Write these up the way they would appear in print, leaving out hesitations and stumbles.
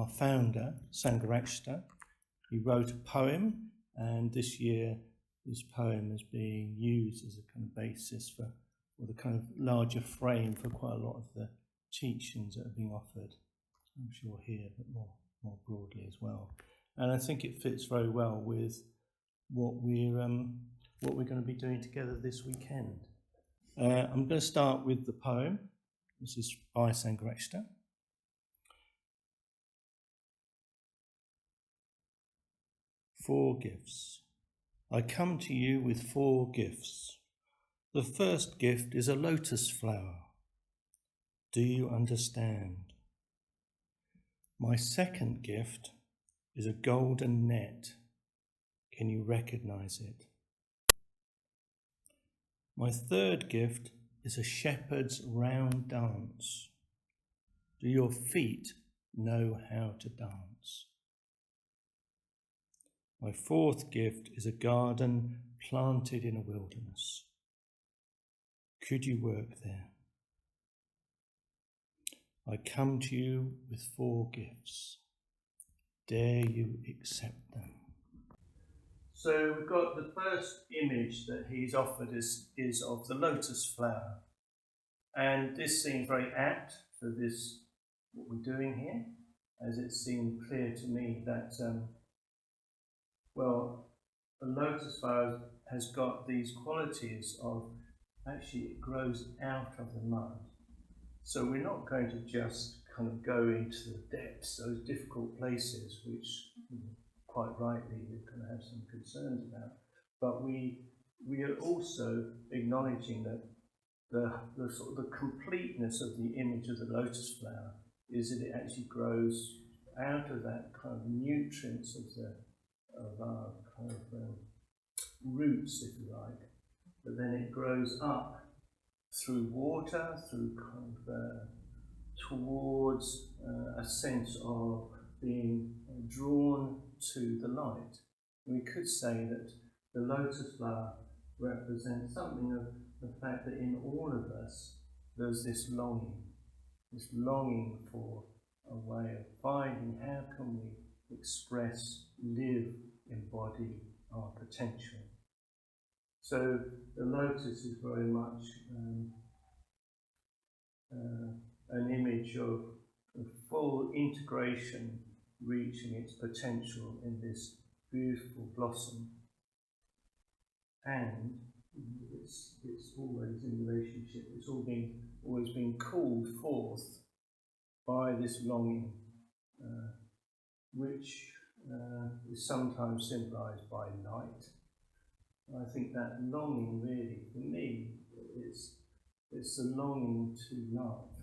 our founder, Sangharakshita. He wrote a poem, and this year this poem is being used as a kind of basis for the kind of larger frame for quite a lot of the teachings that are being offered. I'm sure here, but more broadly as well. And I think it fits very well with what we're going to be doing together this weekend. I'm going to start with the poem. This is by Sangharakshita. Four gifts. I come to you with four gifts. The first gift is a lotus flower. Do you understand? My second gift is a golden net. Can you recognize it? My third gift is a shepherd's round dance. Do your feet know how to dance? My fourth gift is a garden planted in a wilderness. Could you work there? I come to you with four gifts. Dare you accept them? So we've got the first image that he's offered is of the lotus flower. And this seems very apt for this, what we're doing here, as it seemed clear to me that, a lotus flower has got these qualities of, actually it grows out of the mud. So we're not going to just kind of go into the depths, those difficult places, which quite rightly we're going to have some concerns about. But we are also acknowledging that the sort of the completeness of the image of the lotus flower is that it actually grows out of that kind of nutrients of our kind of roots, if you like. But then it grows up through water, through kind of towards a sense of being drawn to the light. We could say that the lotus flower represents something of the fact that in all of us there's this longing for a way of finding how can we express, live, embody our potential. So the lotus is very much an image of full integration, reaching its potential in this beautiful blossom. And it's always in relationship, it's always been called forth by this longing, which is sometimes symbolized by light. I think that longing really, for me, it's the longing to love,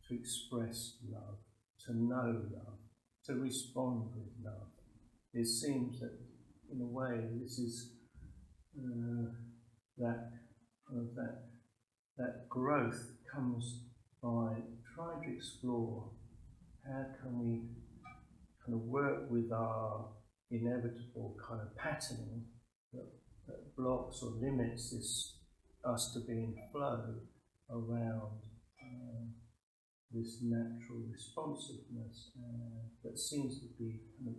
to express love, to know love, to respond with love. It seems that, in a way, this is that growth comes by trying to explore how can we kind of work with our inevitable kind of patterning that blocks or limits us to be in flow around this natural responsiveness that seems to be kind of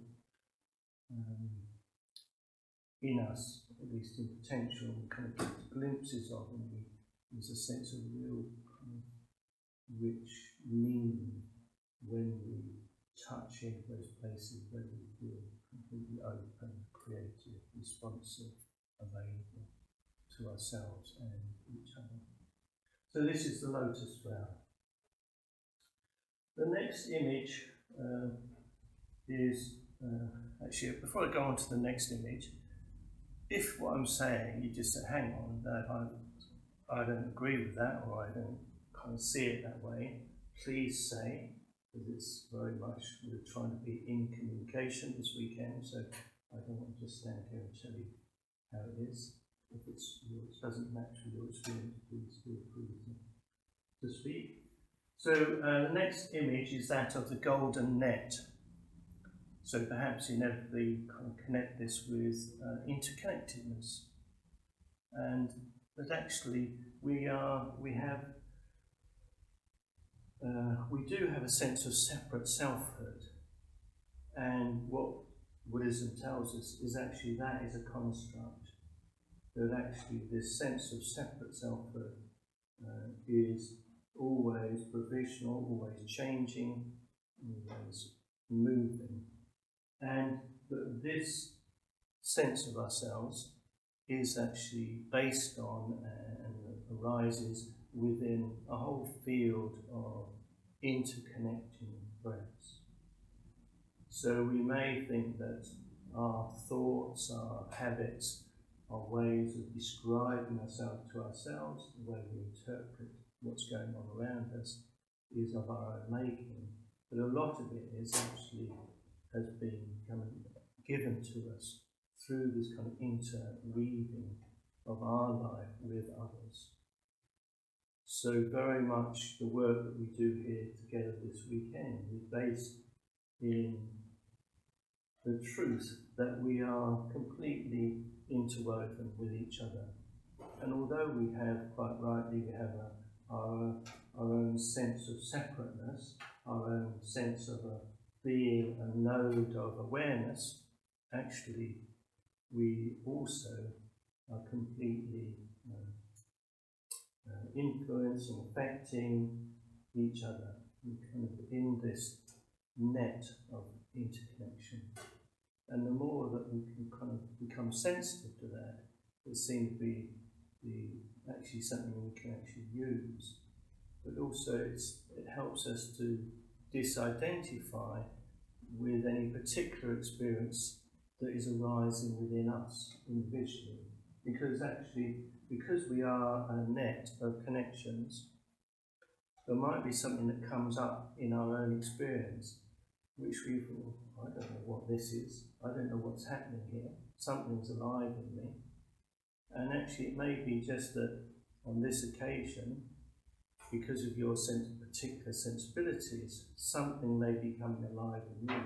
in us, at least in potential, and kind of get glimpses of, and there's a sense of real kind of rich meaning when we touch into those places where we feel completely open, creative, responsive, available to ourselves and each other. So this is the lotus flower. The next image is, actually, before I go on to the next image, if what I'm saying, you just say, hang on, that I don't agree with that, or I don't kind of see it that way, please say, because it's very much, we're trying to be in communication this weekend, so I don't want to just stand here and tell you how it is. If it doesn't match with your experience, please feel free to speak. So the next image is that of the golden net. So perhaps inevitably kind of connect this with interconnectedness, and that actually we do have a sense of separate selfhood, And what Buddhism tells us is actually that is a construct, that actually this sense of separate selfhood is always provisional, always changing, always moving. And that this sense of ourselves is actually based on and arises within a whole field of interconnecting breaths. So we may think that our thoughts, our habits, our ways of describing ourselves to ourselves, the way we interpret what's going on around us, is of our own making. But a lot of it is actually has been kind of given to us through this kind of interweaving of our life with others. So very much the work that we do here together this weekend is based in the truth that we are completely interwoven with each other. And although we have, quite rightly, we have our own sense of separateness, our own sense of being a node of awareness, actually we also are completely influencing, affecting each other, kind of in this net of interconnection. And the more that we can kind of become sensitive to that, it seems to be actually something we can actually use. But also it helps us to disidentify with any particular experience that is arising within us individually. Because actually, because we are a net of connections, there might be something that comes up in our own experience which we feel, I don't know what this is, I don't know what's happening here, something's alive in me. And actually it may be just that on this occasion, because of your particular sensibilities, something may be coming alive in you,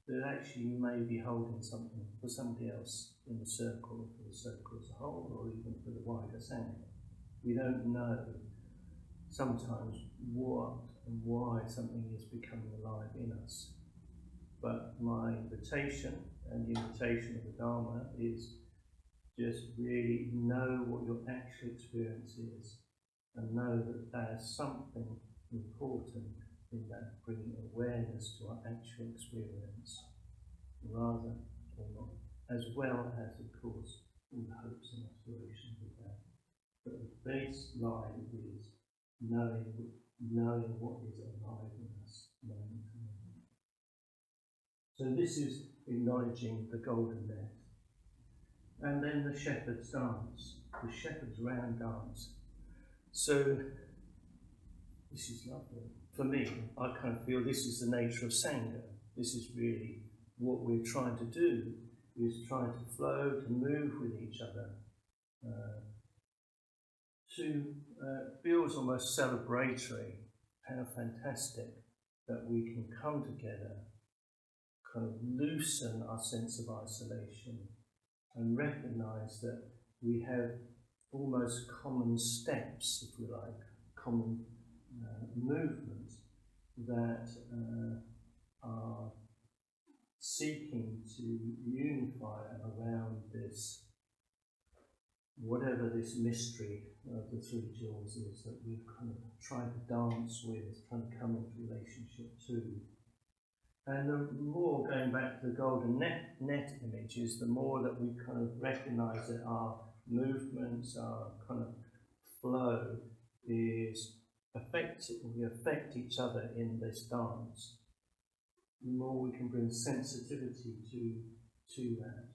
that actually you may be holding something for somebody else in the circle, for the circle as a whole, or even for the wider Sangha. We don't know sometimes what and why something is becoming alive in us. But my invitation, and the invitation of the Dharma, is just really know what your actual experience is, and know that there's something important in that, bringing awareness to our actual experience, rather or not, as well as, of course, all the hopes and aspirations we have. But the baseline is knowing what is alive in us, moment to moment. So this is acknowledging the golden net. And then the shepherd's dance, the shepherd's round dance. So this is lovely. For me, I kind of feel this is the nature of Sangha. This is really what we're trying to do, is trying to flow, to move with each other, to feels almost celebratory, how fantastic that we can come together, kind of loosen our sense of isolation, and recognise that we have almost common steps, if you like, common movements that are seeking to unify around this, whatever this mystery of the three jewels is that we've kind of tried to dance with, trying to come into relationship to. And the more, going back to the golden net images, the more that we kind of recognise that our movements, our kind of flow is affected, we affect each other in this dance, the more we can bring sensitivity to that.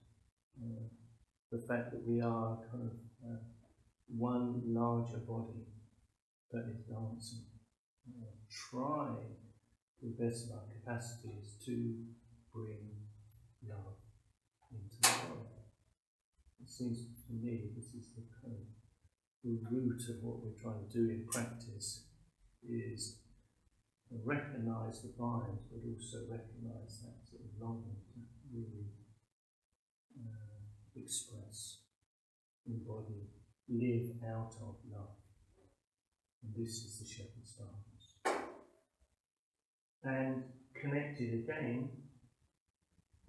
The fact that we are kind of one larger body that is dancing, trying to the best of our capacities to bring love into the world. It seems to me this is the kind of the root of what we're trying to do in practice, is recognise the mind, but also recognise that sort of longing to really express, embody, live out of love. And this is the shepherd's dance. And connected again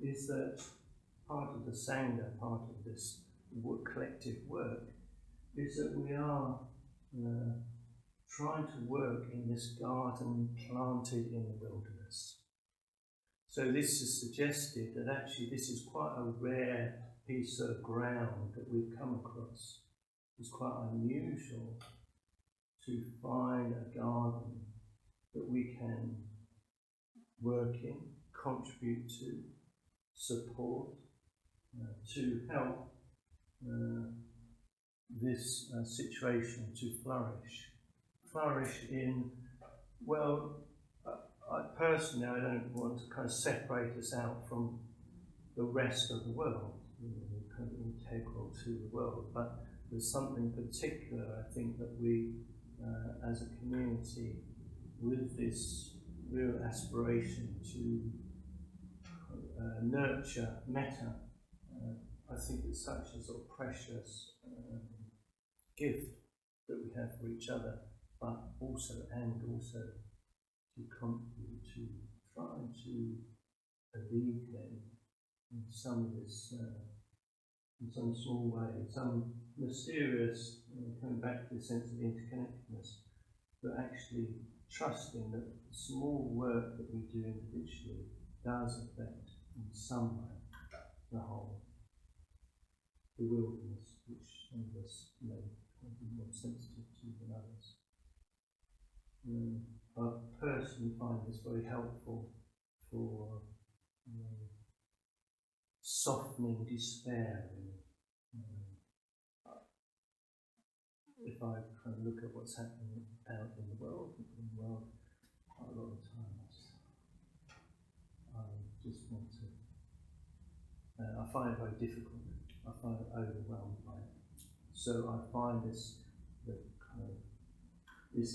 is that part of the Sangha, part of this collective work, is that we are trying to work in this garden planted in the wilderness. So this is suggested that actually this is quite a rare piece of ground that we've come across. It's quite unusual to find a garden that we can work in, contribute to, support, to help this situation to flourish. Flourish in, well, I personally, I don't want to kind of separate us out from the rest of the world, we're kind of integral to the world, but there's something particular, I think, that we, as a community, with this real aspiration to nurture metta, I think it's such a sort of precious gift that we have for each other, but also to contribute, to try to alleviate them in some of this, in some small way, some mysterious, coming back to the sense of interconnectedness, but actually trusting that the small work that we do individually does affect in some way the whole, the wilderness, which some of us may be more sensitive to than others. I personally find this very helpful for softening despair. If I kind of look at what's happening out in the world, quite a lot of times I just want to. I find it very difficult. I find it overwhelmed by it. So I find this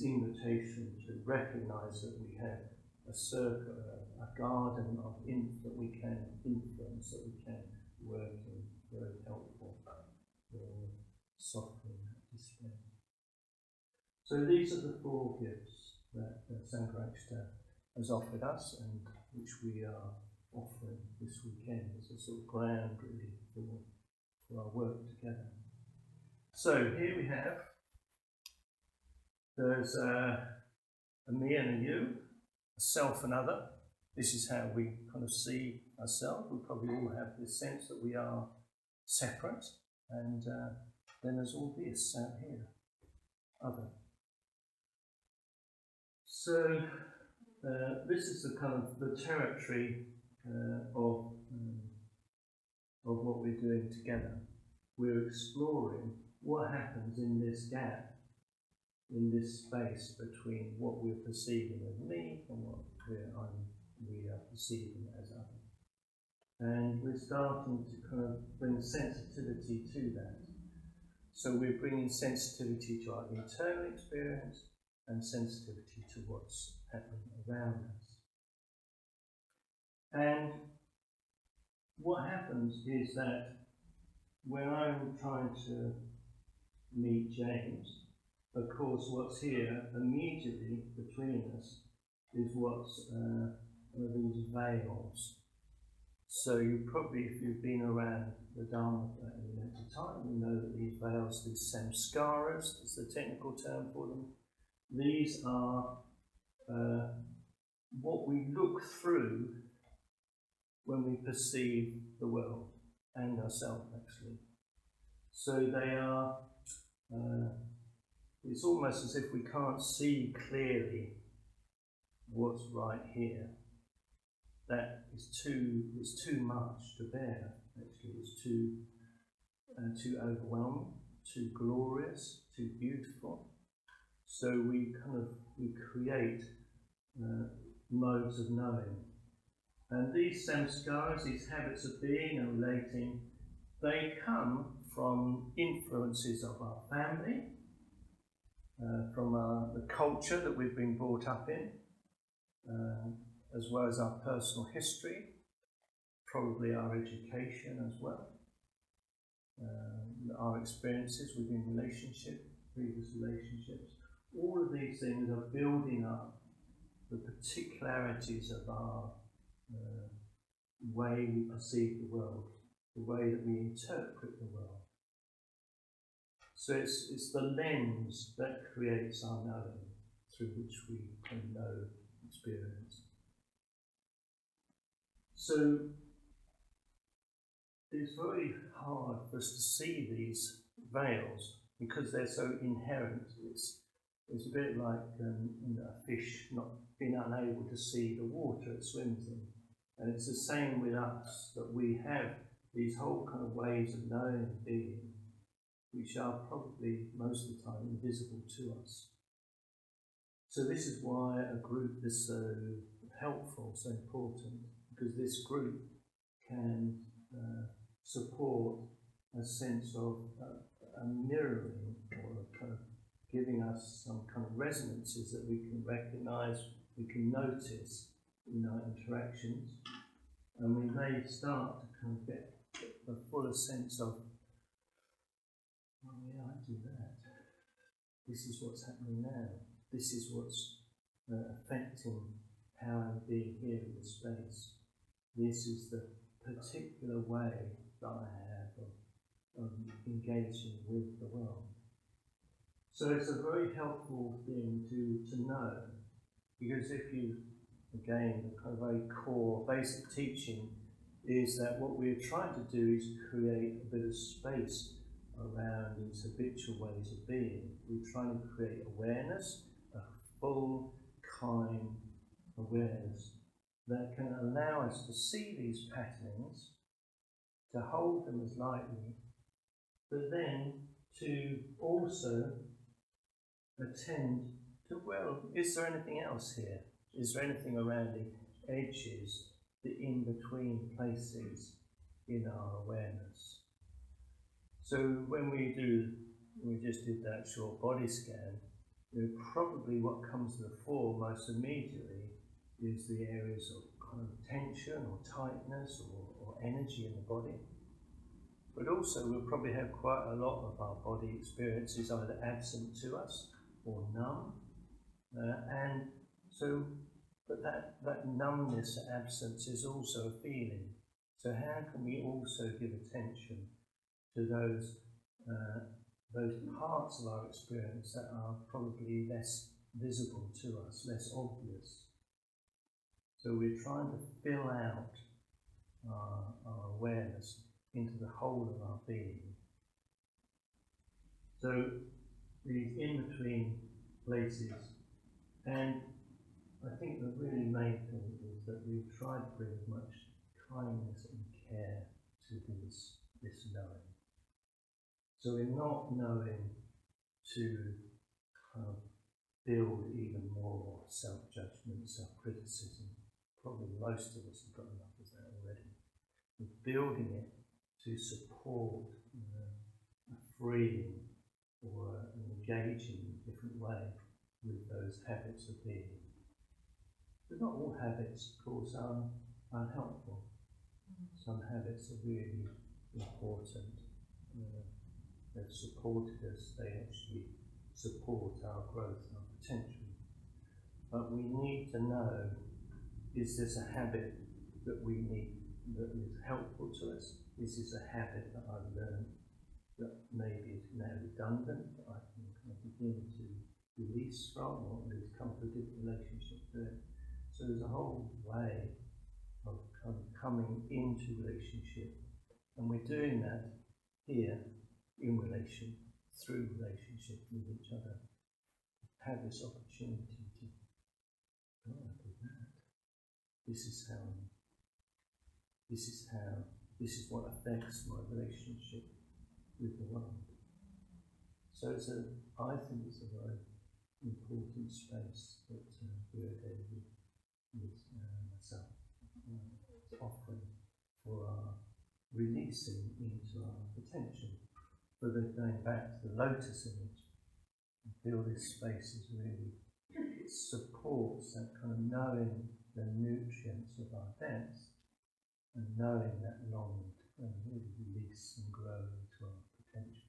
invitation to recognise that we have a circle, a garden of that we can influence, that we can work in, very helpful for softening that despair. So these are the 4 gifts that Sangharakshita has offered us, and which we are offering this weekend as a sort of ground really for our work together. So here we have, there's a me and a you, a self and other. This is how we kind of see ourselves. We probably all have this sense that we are separate, and then there's all this out here, other. So this is the kind of the territory of what we're doing together. We're exploring what happens in this gap, in this space between what we're perceiving as me and what we are perceiving as other. And we're starting to kind of bring sensitivity to that. So we're bringing sensitivity to our internal experience and sensitivity to what's happening around us. And what happens is that when I'm trying to meet James, of course what's here immediately between us is what's one of these veils. So you probably, if you've been around the Dharma for any length of time, you know that these veils, these samskaras, is the technical term for them. These are what we look through when we perceive the world and ourselves, actually. So they are, it's almost as if we can't see clearly what's right here. That is too much to bear, actually. It's too overwhelming, too glorious, too beautiful. So we create modes of knowing. And these samskaras, these habits of being and relating, they come from influences of our family, from the culture that we've been brought up in, as well as our personal history, probably our education as well, our experiences within previous relationships. All of these things are building up the particularities of our way we perceive the world, the way that we interpret the world. So it's the lens that creates our knowing, through which we can know experience. So it's very hard for us to see these veils because they're so inherent. It's a bit like a fish not being unable to see the water it swims in. And it's the same with us, that we have these whole kind of ways of knowing and being, which are probably most of the time invisible to us. So this is why a group is so helpful, so important, because this group can support a sense of a mirroring, or a kind of giving us some kind of resonances that we can recognise, we can notice in our interactions, and we may start to kind of get a fuller sense of, oh yeah, I do that. This is what's happening now. This is what's affecting how I'm being here in this space. This is the particular way that I have of engaging with the world. So it's a very helpful thing to know, because if you, again, the kind of very core basic teaching is that what we're trying to do is create a bit of space around these habitual ways of being. We're trying to create awareness, a full, kind awareness that can allow us to see these patterns, to hold them as lightly, but then to also attend to, well, is there anything else here? Is there anything around the edges, the in-between places in our awareness? So when we just did that short body scan, probably what comes to the fore most immediately is the areas of kind of tension or tightness or energy in the body. But also we'll probably have quite a lot of our body experiences either absent to us or numb. And so, but that numbness, absence is also a feeling. So how can we also give attention to those parts of our experience that are probably less visible to us, less obvious? So we're trying to fill out our awareness into the whole of our being. So these in-between places, and I think the really main thing is that we've tried to bring as much kindness and care to this knowing. So we're not knowing to kind of build even more self-judgment, self-criticism. Probably most of us have got enough of that already. We're building it to support a freeing or an engaging in a different way with those habits of being. But not all habits, of course, are unhelpful. Some habits are really important. They've supported us, they actually support our growth and our potential. But we need to know, is this a habit that we need, that is helpful to us? Is this a habit that I've learned that maybe is now redundant, that I can kind of begin to release from, or at least come to a different relationship to it? So there's a whole way of kind of coming into relationship, and we're doing that here in relation, through relationship with each other. Have this opportunity to, oh, I do that. This is what affects my relationship with the world. So I think it's a very important space that David with myself is offering for our releasing into our potential. But going back to the lotus image, I feel this space is really, it supports that kind of knowing the nutrients of our depths and knowing that longing and really release and grow into our potential.